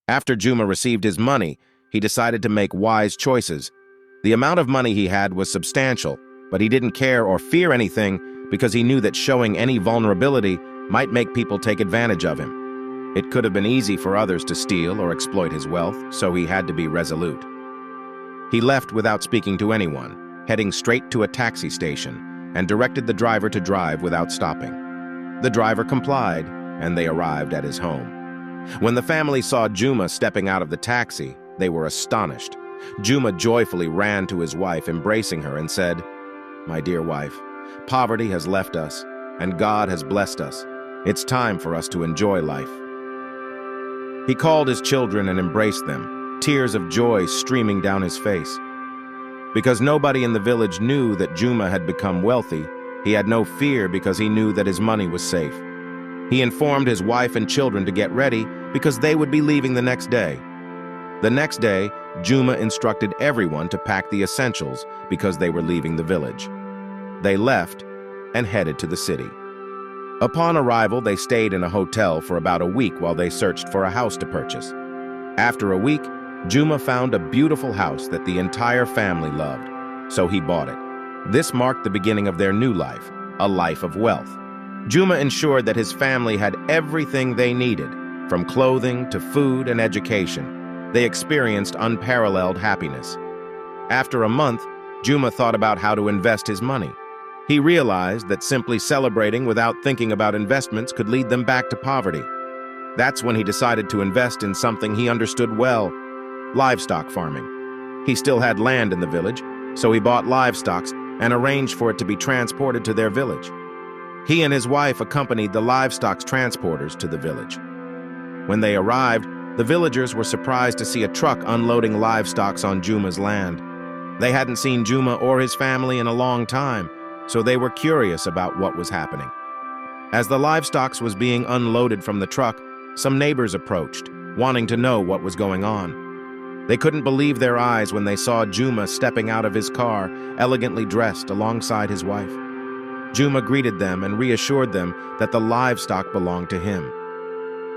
After Juma received his money, he decided to make wise choices. The amount of money he had was substantial, but he didn't care or fear anything because he knew that showing any vulnerability might make people take advantage of him. It could have been easy for others to steal or exploit his wealth, so he had to be resolute. He left without speaking to anyone, heading straight to a taxi station, and directed the driver to drive without stopping. The driver complied, and they arrived at his home. When the family saw Juma stepping out of the taxi, they were astonished. Juma joyfully ran to his wife, embracing her, and said, "My dear wife, poverty has left us, and God has blessed us. It's time for us to enjoy life." He called his children and embraced them, tears of joy streaming down his face. Because nobody in the village knew that Juma had become wealthy, he had no fear because he knew that his money was safe. He informed his wife and children to get ready because they would be leaving the next day. The next day, Juma instructed everyone to pack the essentials because they were leaving the village. They left and headed to the city. Upon arrival, they stayed in a hotel for about a week while they searched for a house to purchase. After a week, Juma found a beautiful house that the entire family loved, so he bought it. This marked the beginning of their new life, a life of wealth. Juma ensured that his family had everything they needed, from clothing to food and education. They experienced unparalleled happiness. After a month, Juma thought about how to invest his money. He realized that simply celebrating without thinking about investments could lead them back to poverty. That's when he decided to invest in something he understood well: livestock farming. He still had land in the village, so he bought livestock and arranged for it to be transported to their village. He and his wife accompanied the livestock transporters to the village. When they arrived, the villagers were surprised to see a truck unloading livestock on Juma's land. They hadn't seen Juma or his family in a long time, so they were curious about what was happening. As the livestock was being unloaded from the truck, some neighbors approached, wanting to know what was going on. They couldn't believe their eyes when they saw Juma stepping out of his car, elegantly dressed alongside his wife. Juma greeted them and reassured them that the livestock belonged to him.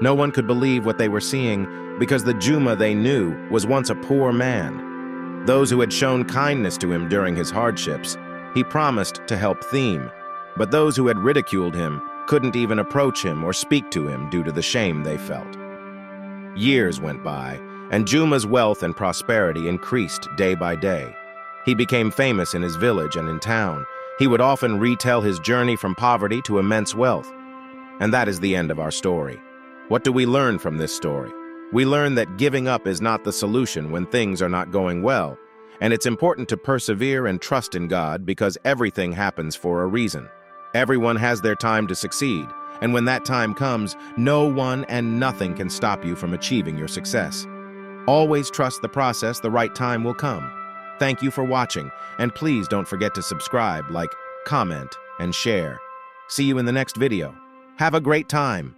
No one could believe what they were seeing because the Juma they knew was once a poor man. Those who had shown kindness to him during his hardships, he promised to help them, but those who had ridiculed him couldn't even approach him or speak to him due to the shame they felt. Years went by, and Juma's wealth and prosperity increased day by day. He became famous in his village and in town. He would often retell his journey from poverty to immense wealth. And that is the end of our story. What do we learn from this story? We learn that giving up is not the solution when things are not going well, and it's important to persevere and trust in God because everything happens for a reason. Everyone has their time to succeed, and when that time comes, no one and nothing can stop you from achieving your success. Always trust the process. The right time will come. Thank you for watching, and please don't forget to subscribe, like, comment, and share. See you in the next video. Have a great time.